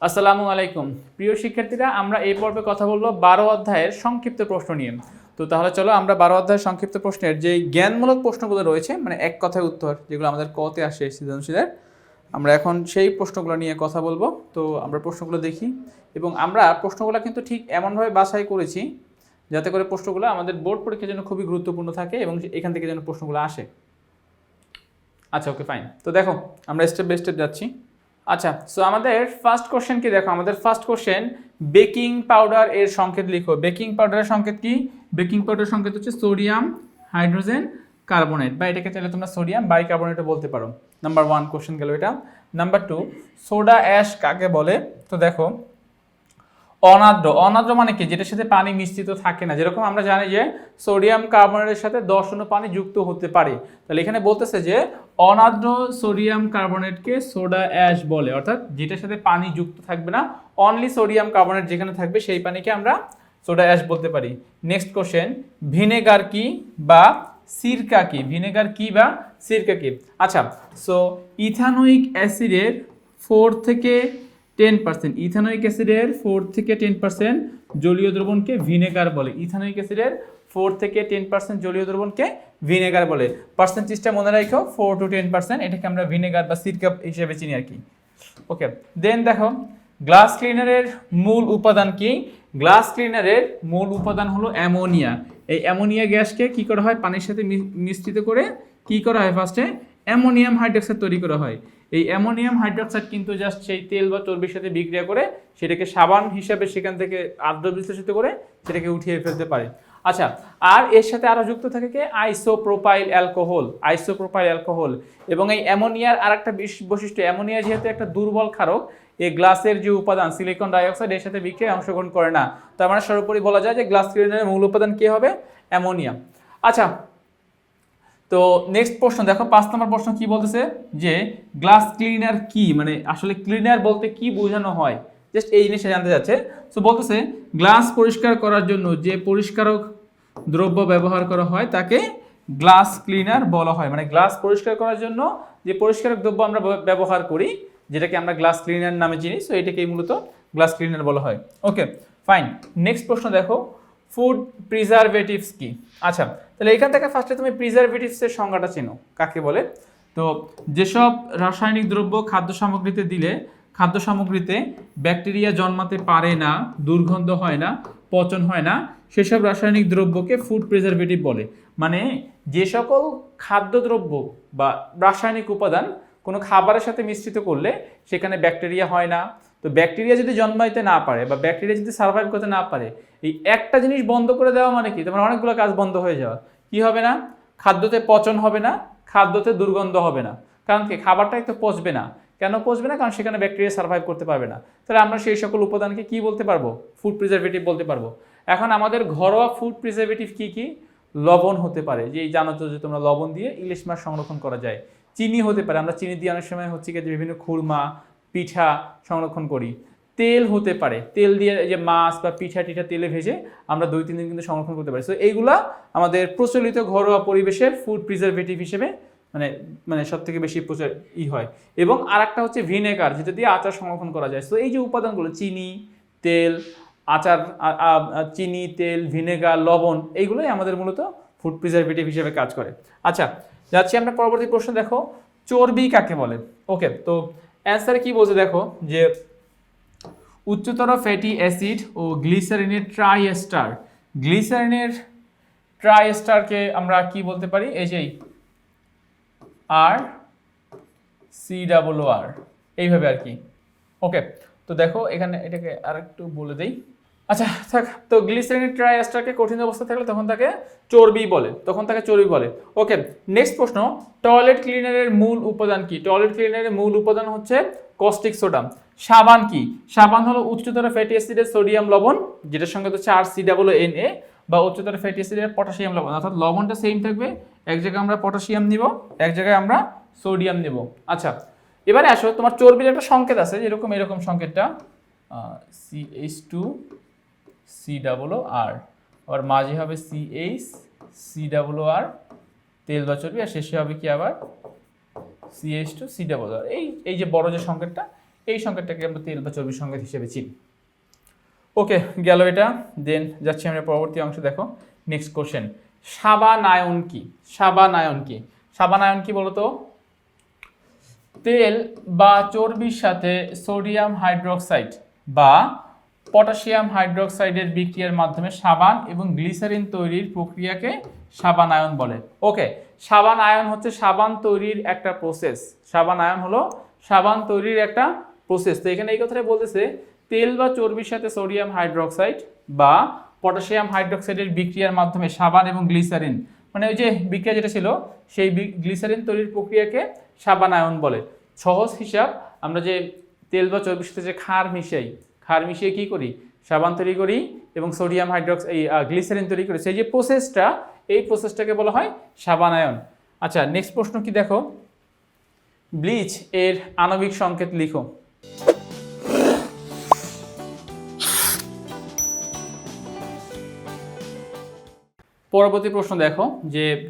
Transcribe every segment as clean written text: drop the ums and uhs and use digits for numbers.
আসসালামু আলাইকুম প্রিয় শিক্ষার্থীরা, আমরা এই পর্বে কথা বলবো 12 অধ্যায়ের সংক্ষিপ্ত প্রশ্ন নিয়ে। তো তাহলে চলো আমরা 12 অধ্যায়ের সংক্ষিপ্ত প্রশ্নের যে জ্ঞানমূলক প্রশ্নগুলো রয়েছে, মানে এক কথায় উত্তর যেগুলো আমাদের কতে আসে সৃজনশীলের, আমরা এখন সেই প্রশ্নগুলো নিয়ে কথা বলবো। তো আমরা প্রশ্নগুলো দেখি এবং আমরা প্রশ্নগুলো কিন্তু ঠিক এমনভাবে বাছাই করেছি যাতে করে প্রশ্নগুলো আমাদের বোর্ড পরীক্ষার জন্য খুবই গুরুত্বপূর্ণ থাকে এবং এখান থেকে যেন প্রশ্নগুলো আসে। আচ্ছা, ওকে, ফাইন। তো দেখো আমরা স্টেপ বাই স্টেপ যাচ্ছি। আচ্ছা, সো আমাদের ফার্স্ট কোশ্চেন কি দেখো, আমাদের ফার্স্ট কোশ্চেন বেকিং পাউডার এর সংকেত লিখো। বেকিং পাউডারের সংকেত কি? বেকিং পাউডারের সংকেত হচ্ছে সোডিয়াম হাইড্রোজেন কার্বনেট, বা এটাকে চাইলে তোমরা সোডিয়াম বাইকার্বনেটও বলতে পারো। নাম্বার 1 কোশ্চেন গেল এটা। নাম্বার 2, সোডা অ্যাশ কাকে বলে? তো দেখো অনাদ্র, অনাদ্র মানে কি? যেটার সাথে পানি মিশ্রিত থাকে না। যেরকম আমরা জানি যে সোডিয়াম কার্বনেটের সাথে 10 অণু পানি যুক্ত হতে পারে, তাহলে এখানে বলতেছে যে অনাদ্র সোডিয়াম কার্বনেটকে সোডা অ্যাশ বলে, অর্থাৎ যেটার সাথে পানি যুক্ত থাকবে না, অনলি সোডিয়াম কার্বনেট যেখানে থাকবে সেই পানিকে আমরা সোডা অ্যাশ বলতে পারি। নেক্সট কোশ্চেন, ভিনেগার কি বা সিরকা কি? ভিনেগার কি বা সিরকা কি? আচ্ছা, সো ইথানোয়িক অ্যাসিডের 4 থেকে 10%, ইথানোয়িক অ্যাসিডের 4 থেকে 10% জলীয় দ্রবণকে ভিনেগার বলে। ইথানোয়িক অ্যাসিডের 4 থেকে 10% জলীয় দ্রবণকে ভিনেগার বলে। পার্সেন্টেজটা মনে রাখো, 4 to 10%, এটাকে আমরা ভিনেগার বা সিরকা হিসেবে চিনি আর কি। ওকে, দেন দেখো গ্লাস ক্লিনারের মূল উপাদান কি? গ্লাস ক্লিনারের মূল উপাদান হলো অ্যামোনিয়া। এই অ্যামোনিয়া গ্যাসকে কি করা হয়? পানির সাথে মিশ্রিত করে কি করা হয়? ফার্স্টে অ্যামোনিয়াম হাইড্রোক্সাইড তৈরি করা হয়। এই অ্যামোনিয়াম হাইড্রোক্সাইড কিন্তু জাস্ট সেই তেল বা চর্বির সাথে বিক্রিয়া করে সেটাকে সাবান হিসাবে সেখান থেকে আর্দ্র বিশ্লেষিত করে সেটাকে উঠিয়ে ফেলতে পারে। আচ্ছা, আর এর সাথে আরো যুক্ত থাকে কি? Isopropyl alcohol. Isopropyl alcohol. এবং এই অ্যামোনিয়ার আরেকটা বৈশিষ্ট্য, অ্যামোনিয়া যেহেতু একটা দুর্বল ক্ষারক, এই গ্লাসের যে উপাদান সিলিকন ডাইঅক্সাইড এর সাথে বিক্রিয়ায় অংশগ্রহণ করে না। তার মানে সর্বোপরি বলা যায় যে গ্লাস ক্লিনারের মূল উপাদান কি হবে? অ্যামোনিয়া। আচ্ছা, তো নেক্সট প্রশ্ন দেখো, 5 নম্বর প্রশ্ন কি বলতেছে যে গ্লাস ক্লিনার কি, মানে আসলে ক্লিনার বলতে কি বোঝানো হয়, জাস্ট এই জিনিসটা জানতে যাচ্ছে। সো বলতেছে গ্লাস পরিষ্কার করার জন্য যে পরিষ্কারক দ্রব্য ব্যবহার করা হয় তাকে গ্লাস ক্লিনার বলা হয়। মানে গ্লাস পরিষ্কার করার জন্য যে পরিষ্কারক দ্রব্য আমরা ব্যবহার করি, যেটাকে আমরা গ্লাস ক্লিনার নামে চিনি, সো এটাকেই মূলত গ্লাস ক্লিনার বলা হয়। ওকে, ফাইন। নেক্সট প্রশ্ন দেখো, ফুড প্রিজারভেটিভস কি? আচ্ছা, তাহলে এখান থেকে ফার্স্টে তুমি প্রিজারভেটিভসের সংজ্ঞাটা চেনো, কাকে বলে? তো যেসব রাসায়নিক দ্রব্য খাদ্য সামগ্রীতে দিলে খাদ্য সামগ্রীতে ব্যাকটেরিয়া জন্মাতে পারে না, দুর্গন্ধ হয় না, পচন হয় না, সেসব রাসায়নিক দ্রব্যকে ফুড প্রিজারভেটিভ বলে। মানে যে সকল খাদ্যদ্রব্য বা রাসায়নিক উপাদান কোনো খাবারের সাথে মিশ্রিত করলে সেখানে ব্যাকটেরিয়া হয় না, তো ব্যাকটেরিয়া যদি জন্মাইতে না পারে বা ব্যাকটেরিয়া যদি সার্ভাইভ করতে না পারে, এই একটা জিনিস বন্ধ করে দেওয়া মানে কি? তোমার অনেকগুলো কাজ বন্ধ হয়ে যাওয়া। কি হবে না? খাদ্যতে পচন হবে না, খাদ্যতে দুর্গন্ধ হবে না। কারণ কি? খাবারটাই তো পচবে না। কেন পচবে না? কারণ সেখানে ব্যাকটেরিয়া সার্ভাইভ করতে পারবে না। তাহলে আমরা সেই সকল উপাদানকে কি বলতে পারবো? ফুড প্রিজারভেটিভ বলতে পারবো। এখন আমাদের ঘরোয়া ফুড প্রিজারভেটিভ কি কি? লবণ হতে পারে, যে জানো তো যে তোমরা লবণ দিয়ে ইলিশ মাছ সংরক্ষণ করা যায়। চিনি হতে পারে, আমরা চিনি দিয়ে অনেক সময় হচ্ছে কি যে বিভিন্ন খুরমা পিঠা সংরক্ষণ করি। তেল হতে পারে, তেল দিয়ে যে মাছ বা পিঠা টিঠা তেলে ভেজে আমরা 2-3 দিন কিন্তু সংরক্ষণ করতে পারি। সো এইগুলা আমাদের প্রচলিত ঘরোয়া পরিবেশের ফুড প্রিজারভেটিভ হিসেবে মানে মানে সব থেকে বেশি হয়। এবং আর একটা হচ্ছে ভিনেগার, যেটা দিয়ে আচার সংরক্ষণ করা যায়। সো এই যে উপাদানগুলো চিনি, তেল, আচার, চিনি, তেল, ভিনেগার, লবণ, এইগুলোই আমাদের মূলত ফুড প্রিজারভেটিভ হিসেবে কাজ করে। আচ্ছা, যাচ্ছি আমরা পরবর্তী প্রশ্ন। দেখো চর্বি কাকে বলে? ওকে, তো অ্যান্সারে কি বলছে দেখো, যে উচ্চতর ফ্যাটি অ্যাসিড ও গ্লিসারিনের ট্রাইএস্টার। গ্লিসারিনের ট্রাইএস্টারকে আমরা কি বলতে পারি? এই যে আর COOR, এইভাবে আর কি। ওকে, তো দেখো এখানে এটাকে আরেকটু বলে দেই। আচ্ছা থাক, তো গ্লিসারিনের ট্রাইএস্টারকে কঠিন অবস্থা থাকলে তখন তাকে চর্বি বলে, তখন তাকে চর্বি বলে। ওকে, নেক্সট প্রশ্ন, টয়লেট ক্লিনারের মূল উপাদান কি? টয়লেট ক্লিনারের মূল উপাদান হচ্ছে কস্টিক সোডা। সাবান কি? সাবান হলো উচ্চতর ফ্যাটি অ্যাসিডের সোডিয়াম লবণ, যেটার সঙ্গে হচ্ছে RCOONA, বা উচ্চতর ফ্যাটি অ্যাসিডের পটাশিয়াম লবণ, অর্থাৎ লবণটা সেম থাকবে, এক জায়গায় আমরা পটাশিয়াম নিব, এক জায়গায় আমরা সোডিয়াম নেব। আচ্ছা, এবারে আসো, তোমার চর্বির একটা সংকেত আছে, যেরকম এরকম সংকেতটা CH2COOR, আবার মাঝে হবে CHCOOR তেল বা চর্বি, আর শেষে হবে কি আবার CH2COOR। এই যে বড় যে সংকেতটা, এই সংকেতটাকে আমরা তেল বা চর্বির সংকেত হিসেবে চিনি। ওকে, গেল এটা। দেন যাচ্ছি আমরা পরবর্তী অংশে। দেখো নেক্সট কোশ্চেন, সাবানায়ন কি? সাবানায়ন কি? সাবানায়ন কি বলতো? তেল বা চর্বির সাথে সোডিয়াম হাইড্রোক্সাইড বা পটাশিয়াম হাইড্রোক্সাইডের বিক্রিয়ার মাধ্যমে সাবান এবং গ্লিসারিন তৈরির প্রক্রিয়াকে সাবানায়ন বলে। ওকে, সাবানায়ন হচ্ছে সাবান তৈরির একটা প্রসেস। সাবানায়ন হলো সাবান তৈরির একটা প্রসেস। তো এখানে এই কথাটা বলতেছে তেল বা চর্বির সাথে সোডিয়াম হাইড্রোক্সাইড বা পটাশিয়াম হাইড্রোক্সাইডের বিক্রিয়ার মাধ্যমে সাবান এবং গ্লিসারিন, মানে ওই যে বিক্রিয়া যেটা ছিল সেই গ্লিসারিন তৈরির প্রক্রিয়াকে সাবানায়ন বলে। সহজ হিসাব, আমরা যে তেল বা চর্বির সাথে যে ক্ষার মিশিয়ে কি করি? সাবান তৈরি করি এবং সোডিয়াম হাইড্রোক্সাইড গ্লিসারিন তৈরি করি। সেই যে প্রসেসটা, এই প্রসেসটাকে বলা হয় সাবানায়ন। আচ্ছা, নেক্সট প্রশ্ন কি দেখো, ব্লিচ এর আণবিক সংকেত লিখো। পরবর্তী প্রশ্ন দেখো,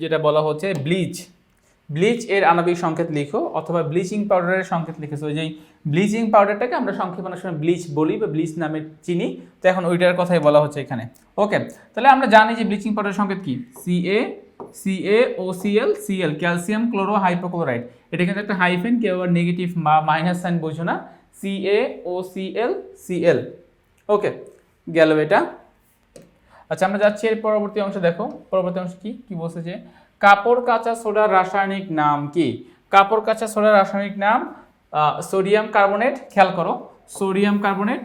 যেটা বলা হচ্ছে ব্লিচ এর আণবিক সংকেত লিখো, অথবা ব্লিচিং পাউডারের সংকেত লিখেছো। যে ব্লিচিং পাউডারটাকে আমরা সংক্ষেপে অনেক সময় ব্লিচ বলি বা ব্লিচ নামে চিনি, তো এখন ওইটার কথাই বলা হচ্ছে এখানে। ওকে, তাহলে আমরা জানি যে ব্লিচিং পাউডারের সংকেত কি? CaCaOCl, calcium chloro hypochlorite. এটা কিন্তু একটা হাইফেন, কেউ আবার নেগেটিভ বা মাইনাস সাইন বোঝো না। CaOCl। ওকে, গেল এটা। আচ্ছা, আমরা যাচ্ছি এর পরবর্তী অংশে। দেখো পরবর্তী অংশ কি বলছে, যে কাপড় কাঁচা সোডার রাসায়নিক নাম কি? কাপড় কাঁচা সোডার রাসায়নিক নাম সোডিয়াম কার্বনেট। খেয়াল করো, সোডিয়াম কার্বনেট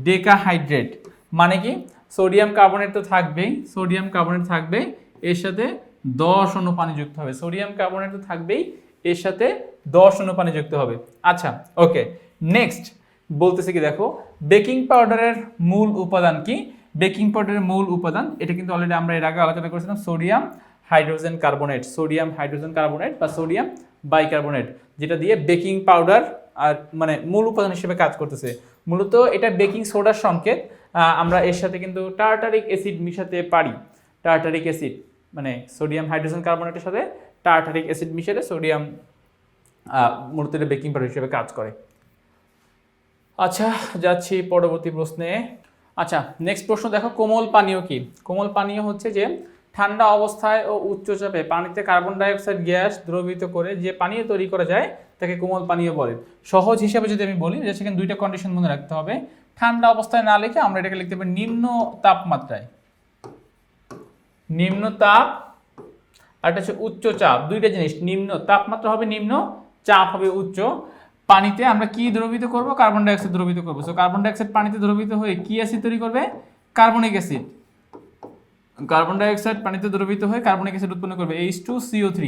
ডেকাহাইড্রেট। মানে কি? সোডিয়াম কার্বনেট তো থাকবেই, সোডিয়াম কার্বনেট থাকবে, এর সাথে 10 অণু পানি যুক্ত হবে। সোডিয়াম কার্বনেট তো থাকবেই, এর সাথে 10 অণু পানি যুক্ত হবে। আচ্ছা, ওকে, নেক্সট বলতেছে কি দেখো, বেকিং পাউডারের মূল উপাদান কি? বেকিং পাউডারের মূল উপাদান, এটা কিন্তু অলরেডি আমরা এর আগে আলোচনা করেছিলাম, sodium hydrogen carbonate. Sodium hydrogen carbonate বা সোডিয়াম বাইকার্বনেট, যেটা দিয়ে বেকিং পাউডার আর মানে মূল উপাদান হিসেবে কাজ করতেছে। মূলত এটা বেকিং সোডার সংকেত। আমরা এর সাথে কিন্তু টার্টারিক অ্যাসিড মিশাতে পারি। টার্টারিক অ্যাসিড মানে সোডিয়াম হাইড্রোজেন কার্বনেটের সাথে টার্টারিক অ্যাসিড মিশালে সোডিয়াম মূলত এটা বেকিং পাউডার হিসেবে কাজ করে। আচ্ছা, যাচ্ছি পরবর্তী প্রশ্নে। আচ্ছা, নেক্সট প্রশ্ন দেখো, কোমল পানীয় কি? কোমল পানীয় হচ্ছে যে ঠান্ডা অবস্থায় ও উচ্চ চাপে পানিতে কার্বন ডাইঅক্সাইড গ্যাস দ্রবীভূত করে যে পানীয় তৈরি করা যায় তাকে কোমল পানীয় বলে। সহজ হিসাবে যদি আমি বলি, যে সেখানে দুইটা কন্ডিশন মনে রাখতে হবে। ঠান্ডা অবস্থায় না লিখে আমরা এটাকে লিখতে পারি নিম্ন তাপমাত্রায়। নিম্ন তাপ আর এটা হচ্ছে উচ্চ চাপ, দুইটা জিনিস। নিম্ন তাপমাত্রা হবে নিম্ন, চাপ হবে উচ্চ। পানিতে আমরা কি দ্রবীভূত করব? কার্বন ডাইঅক্সাইড দ্রবীভূত করব। সো কার্বন ডাইঅক্সাইড পানিতে দ্রবীভূত হয়ে কি অ্যাসিড তৈরি করবে? Carbonic acid. কার্বন ডাইঅক্সাইড পানিতে দ্রবীভূত হয়ে কার্বনিক অ্যাসিড উৎপন্ন করবে, H2CO3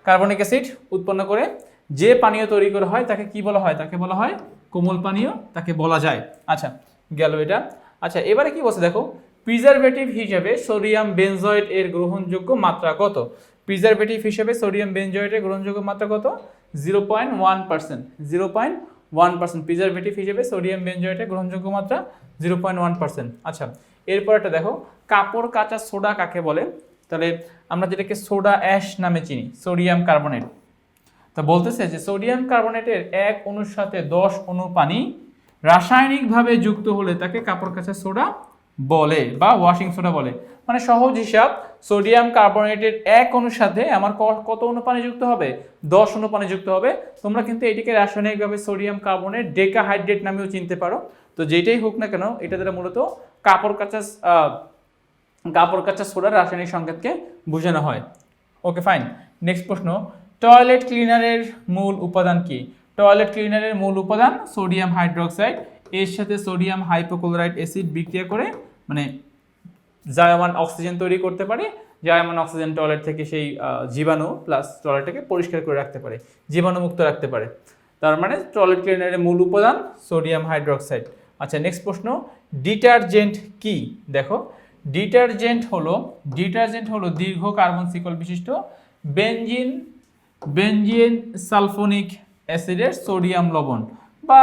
কার্বনিক অ্যাসিড উৎপন্ন করে যে পানীয় তৈরি করা হয় তাকে কি বলা হয়? তাকে বলা হয় কোমল পানীয়, তাকে বলা যায়। আচ্ছা, গেল এটা। আচ্ছা, এবারে কি বলছে দেখো, প্রিজারভেটিভ হিসেবে সোডিয়াম বেনজয়েট এর গ্রহণযোগ্য মাত্রা কত? প্রিজারভেটিভ হিসেবে সোডিয়াম বেনজয়েটের গ্রহণযোগ্য মাত্রা কত? 0.1%। 0.1%। প্রিজারভেটিভ হিসেবে সোডিয়াম বেনজয়েটের গ্রহণযোগ্য মাত্রা 0.1%। আচ্ছা, এরপর একটা দেখো, কাপড় কাঁচা সোডা কাকে বলে? তাহলে আমরা যেটাকে সোডা অ্যাশ নামে চিনি, সোডিয়াম কার্বনেট। তা বলতেছে যে সোডিয়াম কার্বনেটের 1 অণুর সাথে 10 অণু পানি রাসায়নিকভাবে যুক্ত হলে তাকে কাপড় কাঁচা সোডা বলে বা ওয়াশিং সোডা বলে। মানে সহজ হিসাব, সোডিয়াম কার্বনেটের 1 অণুর সাথে আমার কত অণু পানি যুক্ত হবে? 10 অণু পানি যুক্ত হবে। তোমরা কিন্তু এটিকে রাসায়নিকভাবে সোডিয়াম কার্বনেট ডেকাহাইড্রেট নামেও চিনতে পারো। তো যেটাই হোক না কেন, এটা দ্বারা মূলত কাপড় কাঁচা সোডার রাসায়নিক সংকেতকে বোঝানো হয়। ওকে, ফাইন। নেক্সট প্রশ্ন, টয়লেট ক্লিনারের মূল উপাদান কি? টয়লেট ক্লিনারের মূল উপাদান সোডিয়াম হাইড্রোক্সাইড, এর সাথে সোডিয়াম হাইপোক্লোরাইড অ্যাসিড বিক্রিয়া করে মানে জায়মান অক্সিজেন তৈরি করতে পারে। জায়মান অক্সিজেন টয়লেট থেকে সেই জীবাণু প্লাস টয়লেটটাকে পরিষ্কার করে রাখতে পারে, জীবাণুমুক্ত রাখতে পারে। তার মানে টয়লেট ক্লিনারের মূল উপাদান সোডিয়াম হাইড্রোক্সাইড। আচ্ছা, নেক্সট প্রশ্ন, ডিটারজেন্ট কি? দেখো, ডিটারজেন্ট হলো দীর্ঘ কার্বন শিকল বিশিষ্ট বেনজিন সালফোনিক অ্যাসিডের সোডিয়াম লবণ, বা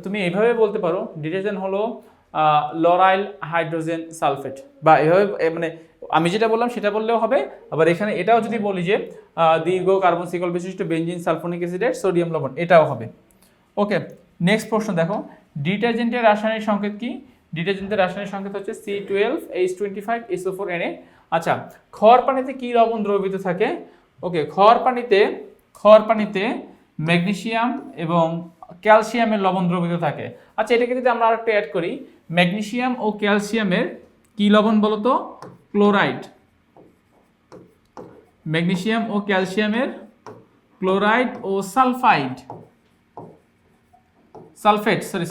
তুমি এইভাবে বলতে পারো ডিটারজেন্ট হলো লরাইল হাইড্রোজেন সালফেট, বা এভাবে মানে আমি যেটা বললাম সেটা বললেও হবে। আবার এখানে এটাও যদি বলি যে দীর্ঘ কার্বন শিকল বিশিষ্ট বেনজিন সালফোনিক অ্যাসিডের সোডিয়াম লবণ, এটাও হবে। ওকে, নেক্সট প্রশ্ন দেখো, ডিটারজেন্টের রাসায়নিক সংকেত কি? ডিটারজেন্টের রাসায়নিক সংকেত হচ্ছে C12H25SO4Na। আচ্ছা, খাওয়ার পানিতে কি লবণ দ্রবীভূত থাকে? ওকে, খাওয়ার পানিতে ম্যাগনেসিয়াম এবং ক্যালসিয়ামের লবণ দ্রবীভূত থাকে। আচ্ছা, এটাকে যদি আমরা আরেকটু অ্যাড করি, ম্যাগনেসিয়াম ও ক্যালসিয়ামের কি লবণ বলো তো? ক্লোরাইড। ম্যাগনেসিয়াম ও ক্যালসিয়ামের ক্লোরাইড ও সালফাইড,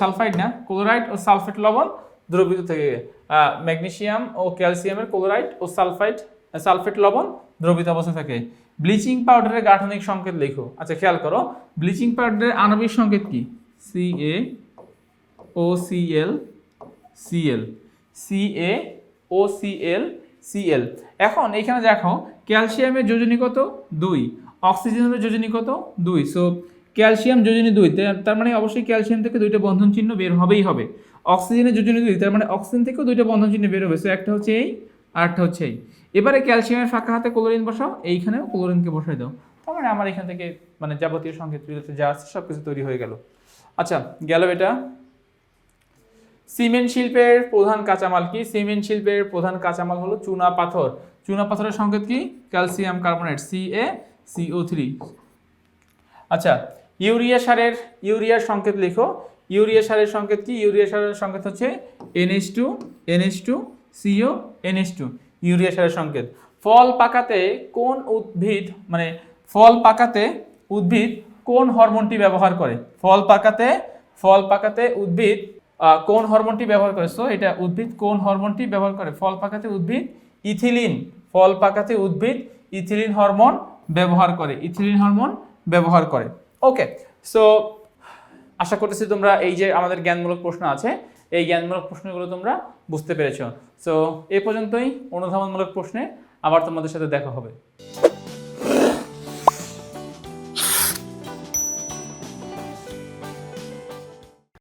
সালফাইড না, ক্লোরাইড ও সালফেট লবণ দ্রবীভূত থাকে। ম্যাগনেসিয়াম ও ক্যালসিয়ামের ক্লোরাইড ও সালফেট লবণ দ্রবীভূত অবস্থায় থাকে। ব্লিচিং পাউডারের গাঠনিক সংকেত লেখো। আচ্ছা, খেয়াল করো, ব্লিচিং পাউডারের আণবিক সংকেত কি? CaOCl Cl, CaOCl Cl। এখন এখানে দেখো, ক্যালসিয়ামের যোজনী কত? 2, অক্সিজেনের যোজনী কত? 2। সো ক্যালসিয়াম যোজনী 2, তার মানে অবশ্যই ক্যালসিয়াম থেকে দুইটা বন্ধন চিহ্ন বের হবেই হবে। অক্সিজেনের যোজনী 2, তার মানে অক্সিজেন থেকেও দুইটা বন্ধন চিহ্ন বের হবে। সো একটা হচ্ছে এই, আর একটা হচ্ছে এই। এবারে ক্যালসিয়ামের ফাঁকা হাতে ক্লোরিন বসাও, এইখানেও ক্লোরিনকে বসাই দাও। তার মানে আমার এখান থেকে মানে যাবতীয় সংকেত যা আছে সব কিছু তৈরি হয়ে গেল। আচ্ছা, গেল এটা। সিমেন্ট শিল্পের প্রধান কাঁচামাল কি? সিমেন্ট শিল্পের প্রধান কাঁচামাল হলো চুনা পাথর। চুনা পাথরের সংকেত কি? Calcium carbonate, CaCO3। আচ্ছা, ইউরিয়ার সংকেত লিখো। ইউরিয়া সারের সংকেত কি? ইউরিয়া সারের সংকেত হচ্ছে NH2CO NH2, ইউরিয়া সারের সংকেত। ফল পাকাতে উদ্ভিদ কোন হরমোনটি ব্যবহার করে? ফল পাকাতে উদ্ভিদ কোন হরমোনটি ব্যবহার করে? সো এটা উদ্ভিদ কোন হরমোনটি ব্যবহার করে? ফল পাকাতে উদ্ভিদ ইথিলিন হরমোন ব্যবহার করে। ওকে, সো আশা করতেছি তোমরা এই যে আমাদের জ্ঞানমূলক প্রশ্ন আছে, এই জ্ঞানমূলক প্রশ্নগুলো তোমরা বুঝতে পেরেছো। সো এই পর্যন্তই। অনুধাবনমূলক প্রশ্নে আবার তোমাদের সাথে দেখা হবে।